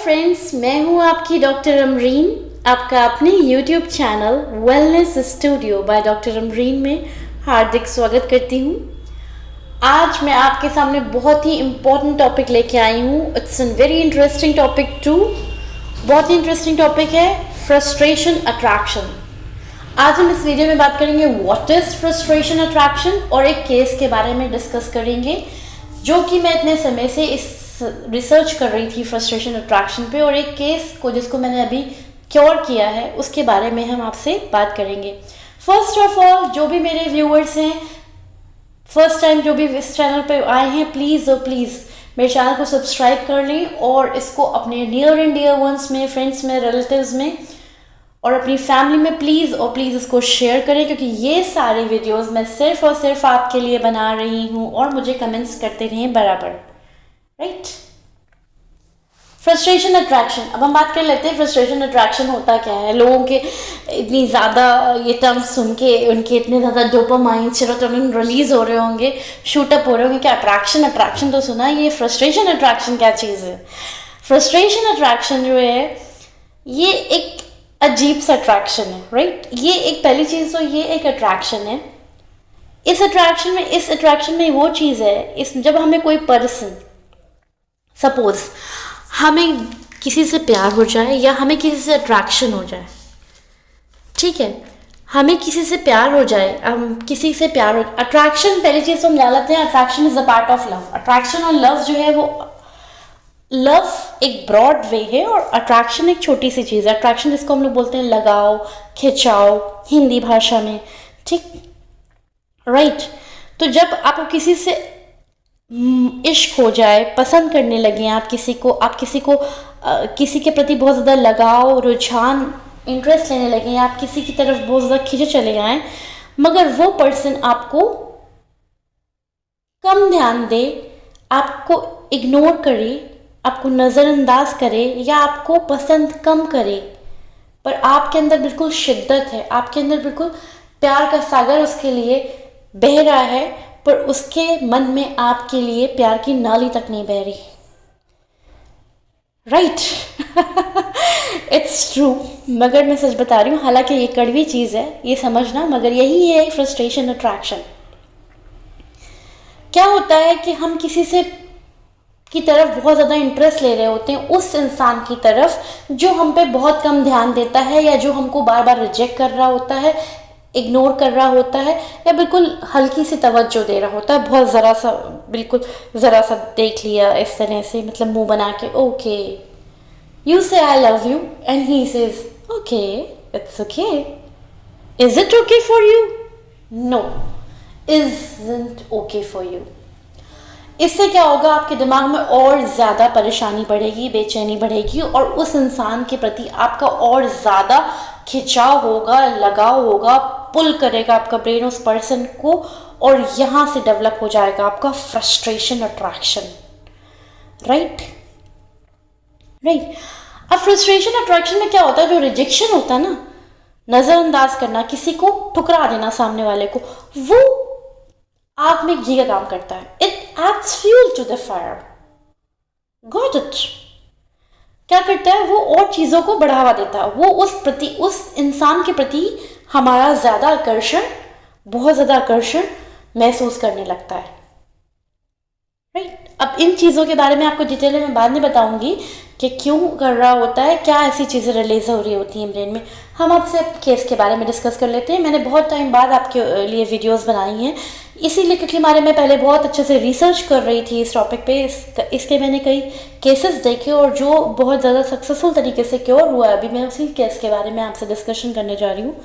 Friends, मैं हूं आपकी डॉक्टर अमरीन। आपका अपने YouTube channel wellness studio by doctor Amreen में हार्दिक स्वागत करती हूं। आज मैं आपके सामने बहुत ही इम्पोर्टेंट टॉपिक लेके आई हूं। It's an very interesting topic too. बहुत ही इंटरेस्टिंग टॉपिक है फ्रस्ट्रेशन अट्रैक्शन। आज हम इस वीडियो में बात करेंगे व्हाट इज़ फ्रस्ट्रेशन अट्रैक्शन और एक केस के बारे में डिस्कस करेंगे जो कि मैं इतने समय से इस रिसर्च कर रही थी फ्रस्ट्रेशन अट्रैक्शन पे, और एक केस को जिसको मैंने अभी क्योर किया है उसके बारे में हम आपसे बात करेंगे। फर्स्ट ऑफ ऑल, जो भी मेरे व्यूअर्स हैं, फर्स्ट टाइम जो भी इस चैनल पे आए हैं, प्लीज़ मेरे चैनल को सब्सक्राइब कर लें और इसको अपने नियर एंड डियर वंस में, फ्रेंड्स में, रिलेटिव्स में और अपनी फैमिली में प्लीज़ इसको शेयर करें, क्योंकि ये सारे वीडियोस मैं सिर्फ और सिर्फ आपके लिए बना रही हूँ और मुझे कमेंट्स करते रहें बराबर, राइट। फ्रस्ट्रेशन अट्रैक्शन, अब हम बात कर लेते हैं फ्रस्ट्रेशन अट्रैक्शन होता क्या है। लोगों के इतनी ज़्यादा ये टर्म्स सुन के उनके इतने ज़्यादा डोपामाइन, सेरोटोनिन रिलीज़ हो रहे होंगे, शूटअप हो रहे होंगे कि अट्रैक्शन तो सुना, ये फ्रस्ट्रेशन अट्रैक्शन क्या चीज़ है। फ्रस्ट्रेशन अट्रैक्शन जो है ये एक अजीब सा अट्रैक्शन है, राइट। ये एक पहली चीज़ तो ये एक अट्रैक्शन है। इस अट्रैक्शन में वो चीज़ है, जब हमें कोई पर्सन, सपोज हमें किसी से प्यार हो जाए या हमें किसी से अट्रैक्शन हो जाए, ठीक है, हमें किसी से प्यार हो जाए, अट्रैक्शन पहली चीज़ तो हम ले लेते हैं, attraction is a part of love. Attraction और लव जो है वो, लव एक ब्रॉड वे है और अट्रैक्शन एक छोटी सी चीज़ है। अट्रैक्शन जिसको हम लोग बोलते हैं लगाव, खिंचाव हिंदी भाषा में, ठीक, राइट। तो जब आप किसी से इश्क हो जाए, पसंद करने लगे, आप किसी को किसी के प्रति बहुत ज़्यादा लगाव, रुझान, इंटरेस्ट लेने लगे, आप किसी की तरफ बहुत ज़्यादा खिंचे चले आए, मगर वो पर्सन आपको कम ध्यान दे, आपको इग्नोर करे, आपको नज़रअंदाज करे या आपको पसंद कम करे, पर आपके अंदर बिल्कुल शिद्दत है, आपके अंदर बिल्कुल प्यार का सागर उसके लिए बह रहा है, पर उसके मन में आपके लिए प्यार की नाली तक नहीं बह रही, राइट। इट्स ट्रू, मगर मैं सच बता रही हूँ, हालांकि ये कड़वी चीज़ है ये समझना, मगर यही है फ्रस्ट्रेशन अट्रैक्शन। क्या होता है कि हम किसी से की तरफ बहुत ज़्यादा इंटरेस्ट ले रहे होते हैं, उस इंसान की तरफ जो हम पे बहुत कम ध्यान देता है या जो हमको बार बार रिजेक्ट कर रहा होता है, इग्नोर कर रहा होता है, या बिल्कुल हल्की सी तवज्जो दे रहा होता है, बहुत ज़रा सा देख लिया इस तरह से, मतलब मुंह बना के, okay you say I love you and he says okay it's okay, is it okay for you? No, isn't okay for you. इससे क्या होगा, आपके दिमाग में और ज़्यादा परेशानी बढ़ेगी, बेचैनी बढ़ेगी और उस इंसान के प्रति आपका और ज़्यादा खिंचाव होगा, लगाव होगा, पुल करेगा आपका ब्रेन उस पर्सन को, और यहाँ से डेवलप हो जाएगा आपका फ्रस्ट्रेशन अट्रैक्शन, राइट। अब फ्रस्ट्रेशन अट्रैक्शन में क्या होता है, जो रिजेक्शन होता है ना, नज़रअंदाज करना, किसी को ठुकरा देना सामने वाले को, वो आग में घी का काम करता है। It adds fuel to the fire, got it. क्या करता है वो, और चीज़ों को बढ़ावा देता है, वो उस इंसान के प्रति हमारा ज़्यादा आकर्षण, बहुत ज़्यादा आकर्षण महसूस करने लगता है, राइट। अब इन चीज़ों के बारे में आपको डिटेल में बाद में बताऊंगी कि क्यों कर रहा होता है, क्या ऐसी चीज़ें रिलीज हो रही होती हैं ब्रेन में। हम आपसे केस के बारे में डिस्कस कर लेते हैं। मैंने बहुत टाइम बाद आपके लिए वीडियोस बनाई हैं, इसीलिए क्योंकि मैं पहले बहुत अच्छे से रिसर्च कर रही थी इस टॉपिक पे। इसके मैंने कई केसेस देखे और जो बहुत ज़्यादा सक्सेसफुल तरीके से क्योर हुआ है। अभी मैं उसी केस के बारे में आपसे डिस्कशन करने जा रही हूँ।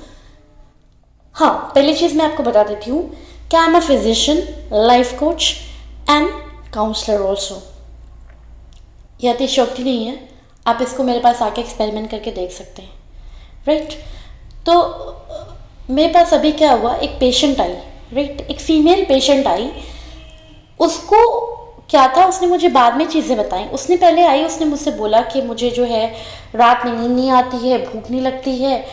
हाँ, पहली चीज़ मैं आपको बता देती हूँ कि I am a physician, life coach and counsellor also. यह अतिशयोक्ति नहीं है, आप इसको मेरे पास आके एक्सपेरिमेंट करके देख सकते हैं, राइट। तो मेरे पास अभी क्या हुआ, एक पेशेंट आई, राइट, एक फीमेल पेशेंट आई। उसको क्या था, उसने मुझे बाद में चीज़ें बताई। उसने पहले आई, उसने मुझसे बोला कि मुझे जो है रात में नींद नहीं आती है, भूख नहीं लगती है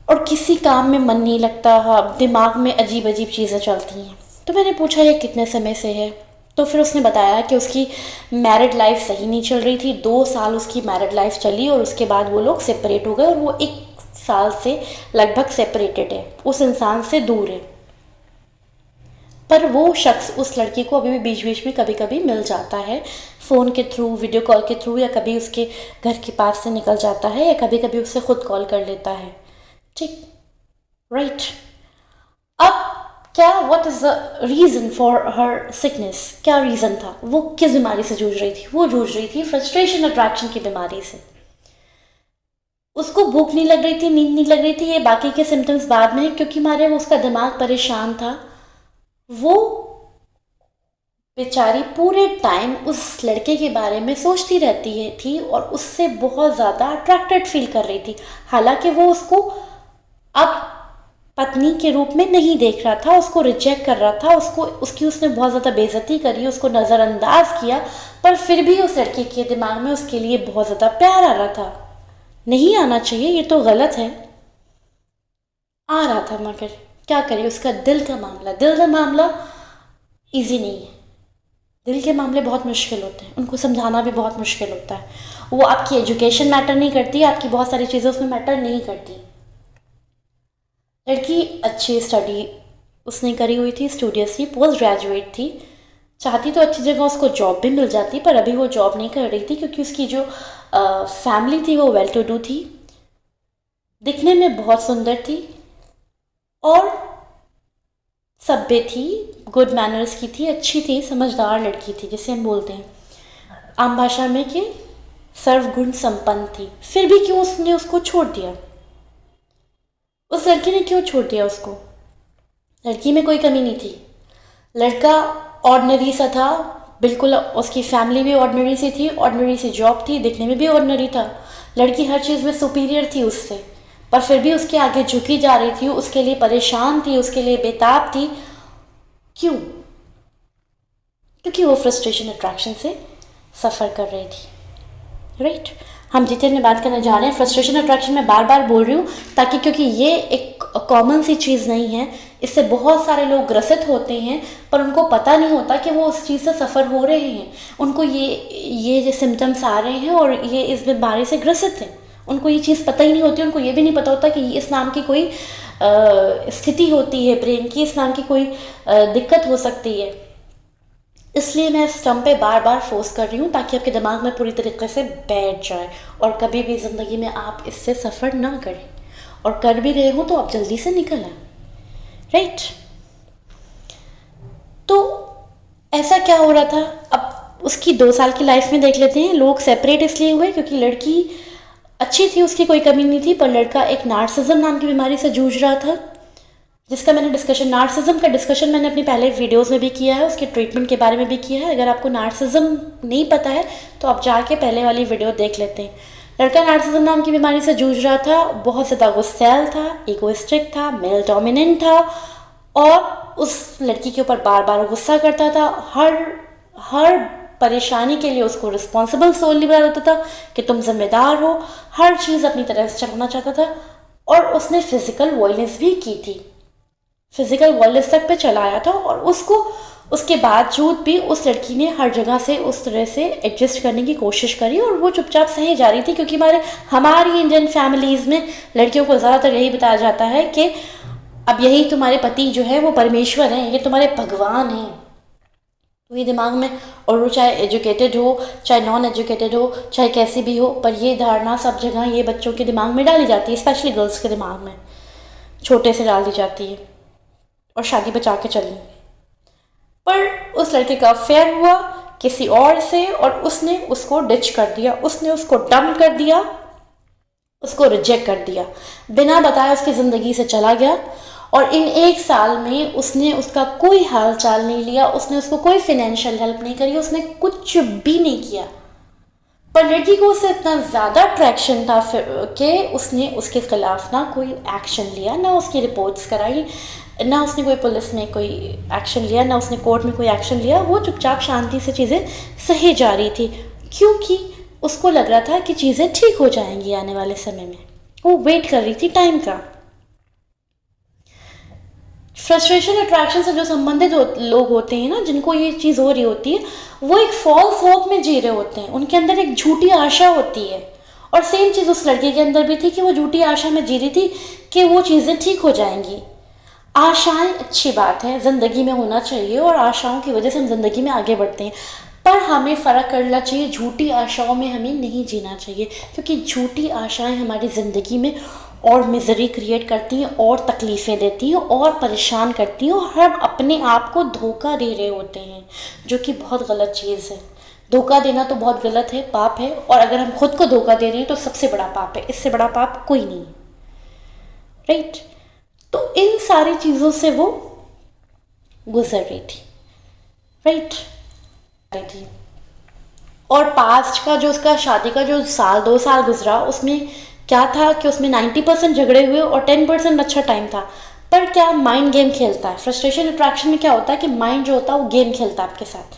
और किसी काम में मन नहीं लगता, दिमाग में अजीब अजीब चीज़ें चलती हैं। तो मैंने पूछा ये कितने समय से है, तो फिर उसने बताया कि उसकी मैरिड लाइफ सही नहीं चल रही थी। 2 साल उसकी मैरिड लाइफ चली और उसके बाद वो लोग सेपरेट हो गए और वो 1 साल से लगभग सेपरेटेड है, उस इंसान से दूर है। पर वो शख्स उस लड़की को अभी भी बीच बीच में कभी कभी मिल जाता है, फ़ोन के थ्रू, वीडियो कॉल के थ्रू, या कभी उसके घर के पास से निकल जाता है, या कभी कभी उससे खुद कॉल कर लेता है। ठीक, राइट। अब क्या, what is the reason for her sickness? क्या रीज़न था? वो किस बीमारी से जूझ रही थी? वो जूझ रही थी फ्रस्ट्रेशन अट्रैक्शन की बीमारी से। उसको भूख नहीं लग रही थी, नींद नहीं लग रही थी, ये बाकी के सिम्टम्स बाद में, क्योंकि मारे वो उसका दिमाग परेशान था। वो बेचारी पूरे टाइम उस लड़के के बारे में सोचती रहती है थी और उससे बहुत ज़्यादा अट्रैक्टेड फील कर रही थी। हालांकि वो उसको अब पत्नी के रूप में नहीं देख रहा था, उसको रिजेक्ट कर रहा था, उसने बहुत ज़्यादा बेइज्जती करी, उसको नज़रअंदाज किया, पर फिर भी उस लड़के के दिमाग में उसके लिए बहुत ज़्यादा प्यार आ रहा था। नहीं आना चाहिए, ये तो गलत है, आ रहा था, मगर क्या करिए, उसका दिल का मामला ईजी नहीं है। दिल के मामले बहुत मुश्किल होते हैं, उनको समझाना भी बहुत मुश्किल होता है। वो आपकी एजुकेशन मैटर नहीं करती, आपकी बहुत सारी चीज़ें उसमें मैटर नहीं करती। लड़की अच्छी स्टडी उसने करी हुई थी, स्टूडियसली पोस्ट ग्रेजुएट थी, चाहती तो अच्छी जगह उसको जॉब भी मिल जाती, पर अभी वो जॉब नहीं कर रही थी क्योंकि उसकी जो फैमिली थी वो वेल टू डू थी, दिखने में बहुत सुंदर थी और सभ्य थी, गुड मैनर्स की थी, अच्छी थी, समझदार लड़की थी, जिसे हम बोलते हैं आम भाषा में कि सर्वगुण संपन्न थी। फिर भी क्यों उसने उसको छोड़ दिया? उस लड़की ने क्यों छोड़ दिया उसको? लड़की में कोई कमी नहीं थी, लड़का ऑर्डिनरी सा था, बिल्कुल उसकी फैमिली भी ऑर्डिनरी सी थी, ऑर्डिनरी सी जॉब थी, दिखने में भी ऑर्डिनरी था, लड़की हर चीज़ में सुपीरियर थी उससे, पर फिर भी उसके आगे झुकी जा रही थी, उसके लिए परेशान थी, उसके लिए बेताब थी। क्यों? क्योंकि वो फ्रस्ट्रेशन अट्रैक्शन से सफ़र कर रही थी, राइट। हम डिटेल में बात करने जा रहे हैं। फ्रस्ट्रेशन अट्रैक्शन में बार बार बोल रही हूँ ताकि, क्योंकि ये एक कॉमन सी चीज़ नहीं है, इससे बहुत सारे लोग ग्रसित होते हैं पर उनको पता नहीं होता कि वो उस चीज़ से सफ़र हो रहे हैं, उनको ये जो सिम्टम्स आ रहे हैं और ये इस बीमारी से ग्रसित हैं, उनको ये चीज़ पता ही नहीं होती। उनको ये भी नहीं पता होता कि इस नाम की कोई स्थिति होती है ब्रेन की, इस नाम की कोई दिक्कत हो सकती है। इसलिए मैं इस टर्म पे बार बार फोर्स कर रही हूँ ताकि आपके दिमाग में पूरी तरीके से बैठ जाए और कभी भी ज़िंदगी में आप इससे सफ़र ना करें, और कर भी रहे हो तो आप जल्दी से निकल आए, राइट। तो ऐसा क्या हो रहा था? अब उसकी 2 साल की लाइफ में देख लेते हैं। लोग सेपरेट इसलिए हुए क्योंकि लड़की अच्छी थी, उसकी कोई कमी नहीं थी, पर लड़का एक नार्सिज्म नाम की बीमारी से जूझ रहा था, जिसका मैंने नार्सिज्म का डिस्कशन मैंने अपनी पहले वीडियोस में भी किया है, उसके ट्रीटमेंट के बारे में भी किया है। अगर आपको नार्सिज्म नहीं पता है तो आप जाके पहले वाली वीडियो देख लेते हैं। लड़का नार्सिज्म नाम की बीमारी से जूझ रहा था, बहुत ज़्यादा गुस्सैल था, इगोइस्टिक था, मेल डोमिनेंट था, और उस लड़की के ऊपर बार बार गुस्सा करता था, हर परेशानी के लिए उसको रिस्पॉन्सिबल सोल बना देता था कि तुम जिम्मेदार हो, हर चीज़ अपनी तरह से चलाना चाहता था, और उसने फिज़िकल वायलेंस भी की थी, फिज़िकल वायलेंस तक पे चलाया था। और उसके बावजूद भी उस लड़की ने हर जगह से उस तरह से एडजस्ट करने की कोशिश करी और वो चुपचाप सही जा रही थी, क्योंकि हमारी इंडियन फैमिलीज़ में लड़कियों को ज़्यादातर यही बताया जाता है कि अब यही तुम्हारे पति जो है वो परमेश्वर हैं, ये तुम्हारे भगवान हैं। तो ये दिमाग में, और वो चाहे एजुकेटेड हो चाहे नॉन एजुकेटेड हो चाहे कैसी भी हो, पर ये धारणा सब जगह ये बच्चों के दिमाग में डाली जाती है, स्पेशली गर्ल्स के दिमाग में छोटे से डाल दी जाती है, और शादी बचा के चली। पर उस लड़के का अफेयर हुआ किसी और से और उसने उसको डिच कर दिया, उसने उसको डंप कर दिया, उसको रिजेक्ट कर दिया, बिना बताए उसकी ज़िंदगी से चला गया। और इन 1 साल में उसने उसका कोई हाल चाल नहीं लिया, उसने उसको कोई फाइनेंशियल हेल्प नहीं करी, उसने कुछ भी नहीं किया। पर लड़की को उससे इतना ज़्यादा अट्रैक्शन था कि उसने उसके खिलाफ ना कोई एक्शन लिया, ना उसकी रिपोर्ट्स कराई, ना उसने कोई पुलिस में कोई एक्शन लिया, ना उसने कोर्ट में कोई एक्शन लिया। वो चुपचाप शांति से चीज़ें सही जा रही थी, क्योंकि उसको लग रहा था कि चीज़ें ठीक हो जाएंगी आने वाले समय में। वो वेट कर रही थी टाइम का। फ्रस्ट्रेशन अट्रैक्शन से जो संबंधित लोग होते हैं ना, जिनको ये चीज़ हो रही होती है, वो एक फॉल्स होप में जी रहे होते हैं, उनके अंदर एक झूठी आशा होती है। और सेम चीज़ उस लड़के के अंदर भी थी कि वो झूठी आशा में जी रही थी कि वो चीज़ें ठीक हो जाएंगी। आशाएं अच्छी बात है, ज़िंदगी में होना चाहिए, और आशाओं की वजह से हम ज़िंदगी में आगे बढ़ते हैं, पर हमें फ़र्क करना चाहिए, झूठी आशाओं में हमें नहीं जीना चाहिए, क्योंकि झूठी आशाएं हमारी ज़िंदगी में और मिजरी क्रिएट करती हैं, और तकलीफ़ें देती हैं, और परेशान करती हैं, और हम अपने आप को धोखा दे रहे होते हैं, जो कि बहुत गलत चीज़ है। धोखा देना तो बहुत गलत है, पाप है, और अगर हम खुद को धोखा दे रहे हैं तो सबसे बड़ा पाप है, इससे बड़ा पाप कोई नहीं है, राइट। तो इन सारी चीज़ों से वो गुजर रही थी, राइट थी। और पास्ट का जो उसका शादी का जो साल 2 साल गुजरा, उसमें क्या था कि उसमें 90% झगड़े हुए और 10% अच्छा टाइम था। पर क्या माइंड गेम खेलता है, फ्रस्ट्रेशन अट्रैक्शन में क्या होता है कि माइंड जो होता है वो गेम खेलता है आपके साथ।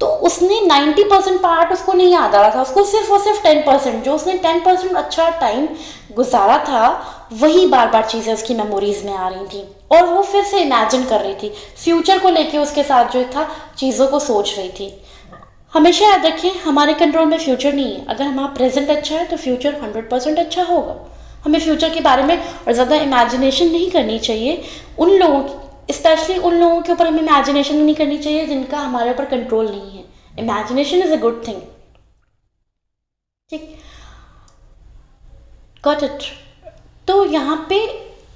तो उसने 90% पार्ट उसको नहीं याद आ रहा था, उसको सिर्फ और सिर्फ 10%, जो उसने 10% अच्छा टाइम गुजारा था, वही बार बार चीज़ें उसकी मेमोरीज में आ रही थी, और वो फिर से इमेजिन कर रही थी, फ्यूचर को लेके उसके साथ जो था चीज़ों को सोच रही थी। हमेशा याद रखें, हमारे कंट्रोल में फ्यूचर नहीं है। अगर हमारा प्रेजेंट अच्छा है तो फ्यूचर 100% अच्छा होगा। हमें फ्यूचर के बारे में और ज़्यादा इमेजिनेशन नहीं करनी चाहिए। उन लोगों की, स्पेशली उन लोगों के ऊपर हमें इमेजिनेशन नहीं करनी चाहिए जिनका हमारे ऊपर कंट्रोल नहीं है। Imagination is a good thing, ठीक, गॉट इट। तो यहाँ पे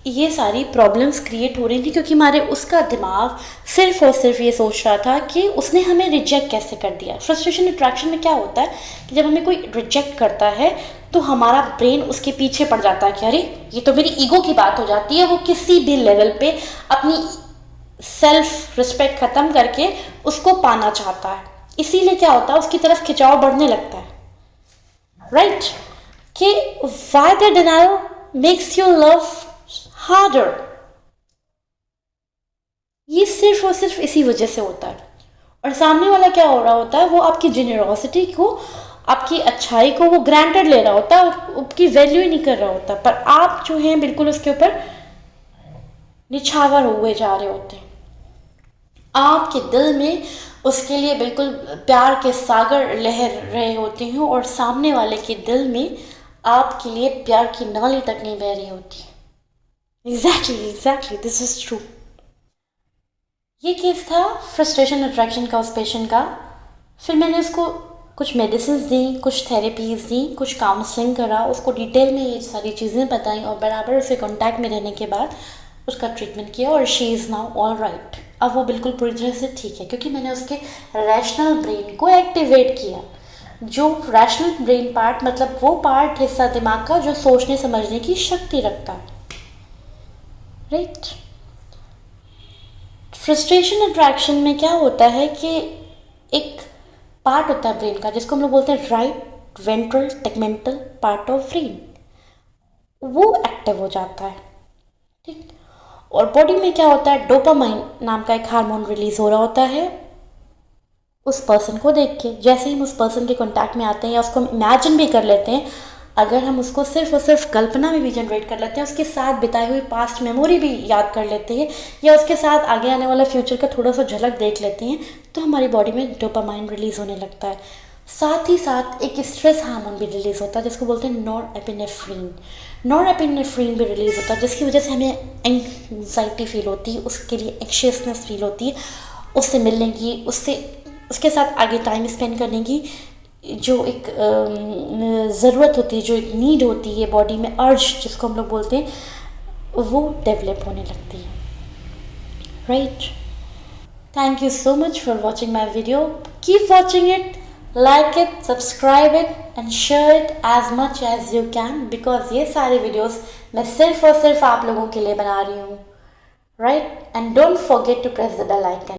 ये सारी प्रॉब्लम्स क्रिएट हो रही थी क्योंकि हमारे उसका दिमाग सिर्फ और सिर्फ ये सोच रहा था कि उसने हमें रिजेक्ट कैसे कर दिया। फ्रस्ट्रेशन अट्रैक्शन में क्या होता है कि जब हमें कोई रिजेक्ट करता है तो हमारा ब्रेन उसके पीछे पड़ जाता है कि अरे ये तो मेरी ईगो की बात हो जाती है। वो किसी भी लेवल पे अपनी सेल्फ रिस्पेक्ट ख़त्म करके उसको पाना चाहता है, इसीलिए क्या होता है उसकी तरफ खिंचाव बढ़ने लगता है, राइट। कि why the denial makes you love harder, ये सिर्फ और सिर्फ इसी वजह से होता है। और सामने वाला क्या हो रहा होता है, वो आपकी जेनरोसिटी को, आपकी अच्छाई को वो ग्रांटेड ले रहा होता है, उसकी वैल्यू ही नहीं कर रहा होता, पर आप जो हैं बिल्कुल उसके ऊपर निछावर हुए जा रहे होते हैं। आपके दिल में उसके लिए बिल्कुल प्यार के सागर लहर रहे होते हैं, और सामने वाले के दिल में आपके लिए प्यार की नाली तक नहीं बह रही होती। Exactly this is true. ये केस था फ्रस्ट्रेशन अट्रैक्शन का उस पेशेंट का। फिर मैंने उसको कुछ मेडिसिन दी, कुछ थेरेपीज़ दी, कुछ काउंसलिंग करा, उसको डिटेल में ये सारी चीज़ें बताई, और बराबर उसे कांटेक्ट में रहने के बाद उसका ट्रीटमेंट किया, और she is now all right. अब वो बिल्कुल पूरी तरह से ठीक है, क्योंकि मैंने उसके रैशनल ब्रेन को एक्टिवेट किया। जो रैशनल ब्रेन पार्ट मतलब वो पार्ट हिस्सा दिमाग का जो सोचने समझने की शक्ति रखता है, राइट। फ्रस्ट्रेशन अट्रैक्शन में क्या होता है कि एक पार्ट होता है ब्रेन का जिसको हम लोग बोलते हैं right ventral tegmental part of brain, वो एक्टिव हो जाता है, ठीक। और बॉडी में क्या होता है, डोपामाइन नाम का एक हार्मोन रिलीज हो रहा होता है उस पर्सन को देख के। जैसे ही हम उस पर्सन के कांटेक्ट में आते हैं या उसको हम इमेजिन भी कर लेते हैं, अगर हम उसको सिर्फ और सिर्फ कल्पना में भी जनरेट कर लेते हैं, उसके साथ बिताई हुई पास्ट मेमोरी भी याद कर लेते हैं, या उसके साथ आगे आने वाला फ्यूचर का थोड़ा सा झलक देख लेते हैं, तो हमारी बॉडी में डोपामाइन रिलीज़ होने लगता है। साथ ही साथ एक स्ट्रेस हार्मोन भी रिलीज़ होता है जिसको बोलते हैं नॉरएपिनेफ्रिन। नॉरएपिनेफ्रिन भी रिलीज़ होता है जिसकी वजह से हमें एंग्जाइटी फील होती है, उसके लिए एंग्शियसनेस फील होती है, उससे मिलने की, उसके साथ आगे टाइम स्पेंड करने की जो एक ज़रूरत होती है, जो एक नीड होती है बॉडी में, अर्ज जिसको हम लोग बोलते हैं, वो डेवलप होने लगती है, right. Thank you so much for watching my video. Keep watching it, like it, subscribe it and share it as much as you can, because ये सारे वीडियोस मैं सिर्फ और सिर्फ आप लोगों के लिए बना रही हूँ, right. And don't forget to press the bell icon.